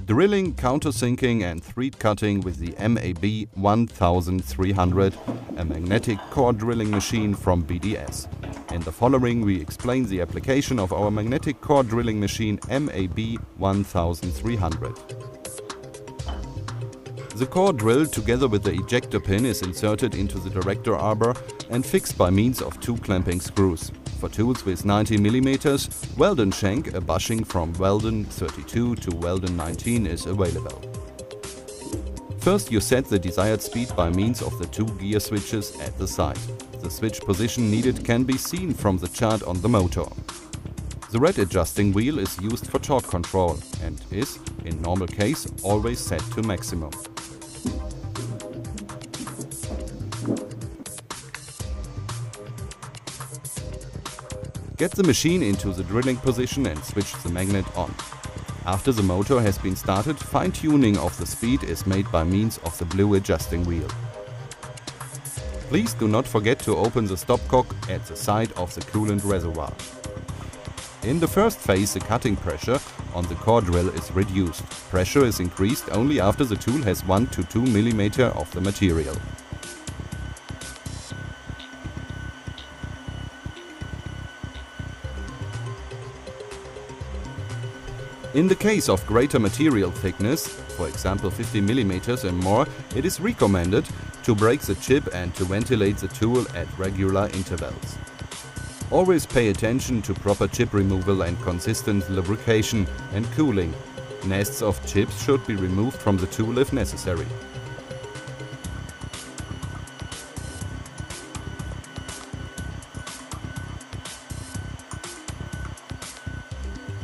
Drilling, countersinking and thread cutting with the MAB 1300, a magnetic core drilling machine from BDS. In the following we explain the application of our magnetic core drilling machine MAB 1300. The core drill together with the ejector pin is inserted into the director arbor and fixed by means of two clamping screws. For tools with 90 mm, Weldon shank, a bushing from Weldon 32 to Weldon 19 is available. First you set the desired speed by means of the two gear switches at the side. The switch position needed can be seen from the chart on the motor. The red adjusting wheel is used for torque control and is, in normal case, always set to maximum. Get the machine into the drilling position and switch the magnet on. After the motor has been started, fine-tuning of the speed is made by means of the blue adjusting wheel. Please do not forget to open the stopcock at the side of the coolant reservoir. In the first phase, the cutting pressure on the core drill is reduced. Pressure is increased only after the tool has 1 to 2 mm of the material. In the case of greater material thickness, for example 50 mm and more, it is recommended to break the chip and to ventilate the tool at regular intervals. Always pay attention to proper chip removal and consistent lubrication and cooling. Nests of chips should be removed from the tool if necessary.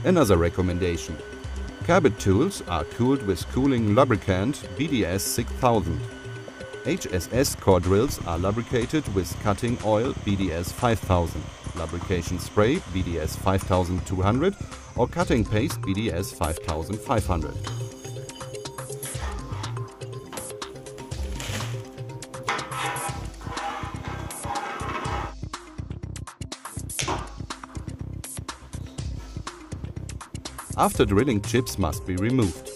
Another recommendation. Carbide tools are cooled with cooling lubricant BDS 6000. HSS core drills are lubricated with cutting oil BDS 5000, lubrication spray BDS 5200 or cutting paste BDS 5500. After drilling, chips must be removed.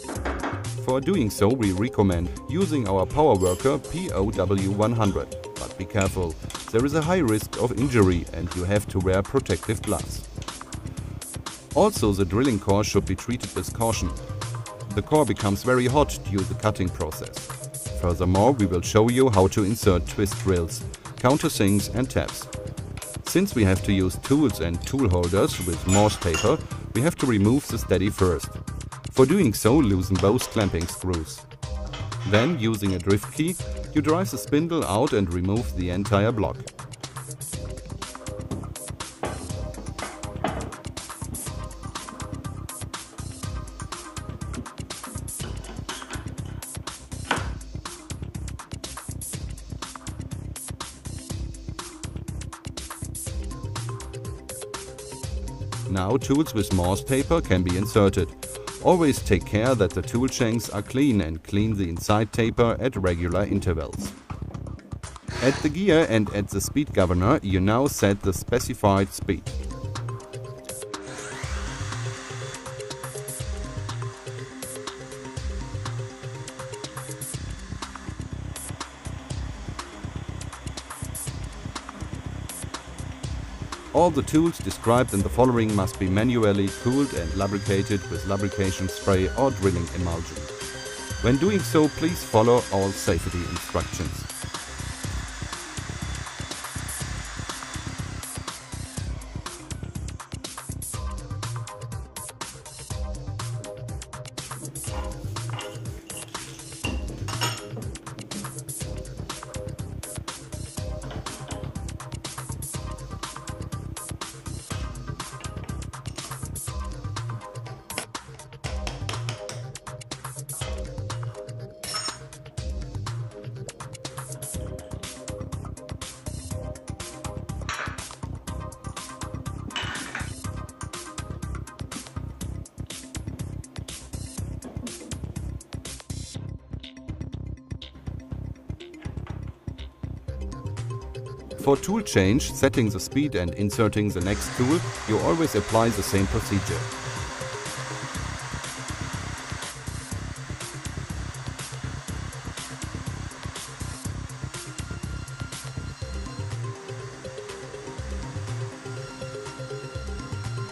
For doing so, we recommend using our power worker POW100. But be careful, there is a high risk of injury and you have to wear protective gloves. Also, the drilling core should be treated with caution. The core becomes very hot during the cutting process. Furthermore, we will show you how to insert twist drills, countersinks and tabs. Since we have to use tools and tool holders with Morse taper, we have to remove the steady first. For doing so, loosen both clamping screws. Then, using a drift key, you drive the spindle out and remove the entire block. Now tools with Morse taper can be inserted. Always take care that the tool shanks are clean and clean the inside taper at regular intervals. At the gear and at the speed governor you now set the specified speed. All the tools described in the following must be manually cooled and lubricated with lubrication spray or drilling emulsion. When doing so, please follow all safety instructions. For tool change, setting the speed and inserting the next tool, you always apply the same procedure.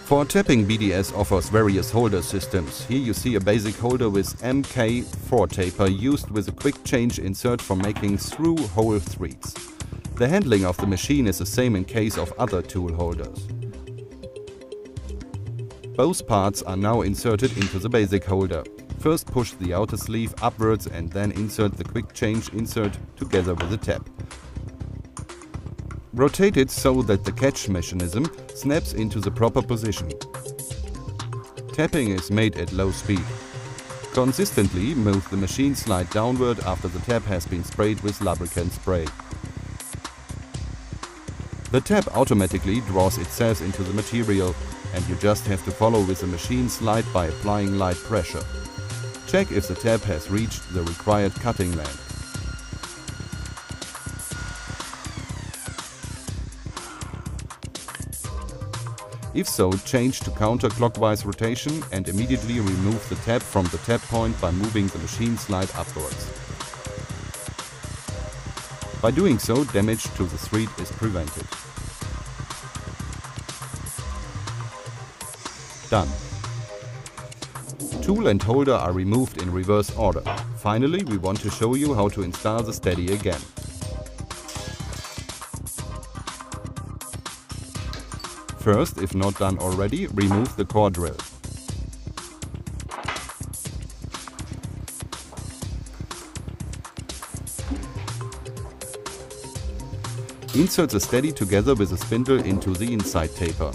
For tapping, BDS offers various holder systems. Here you see a basic holder with MK4 taper used with a quick change insert for making through-hole threads. The handling of the machine is the same in case of other tool holders. Both parts are now inserted into the basic holder. First push the outer sleeve upwards and then insert the quick change insert together with the tab. Rotate it so that the catch mechanism snaps into the proper position. Tapping is made at low speed. Consistently move the machine slide downward after the tab has been sprayed with lubricant spray. The tab automatically draws itself into the material and you just have to follow with the machine slide by applying light pressure. Check if the tab has reached the required cutting length. If so, change to counterclockwise rotation and immediately remove the tab from the tab point by moving the machine slide upwards. By doing so, damage to the thread is prevented. Done. Tool and holder are removed in reverse order. Finally, we want to show you how to install the steady again. First, if not done already, remove the core drill. Insert the steady together with a spindle into the inside taper.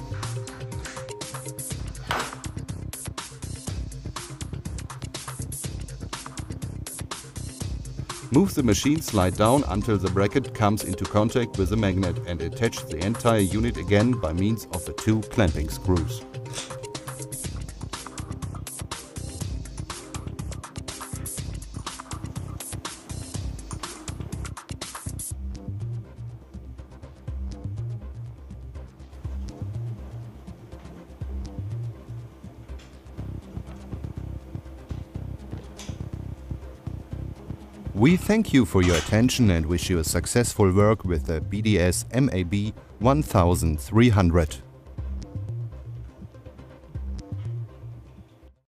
Move the machine slide down until the bracket comes into contact with the magnet and attach the entire unit again by means of the two clamping screws. We thank you for your attention and wish you a successful work with the BDS MAB 1300.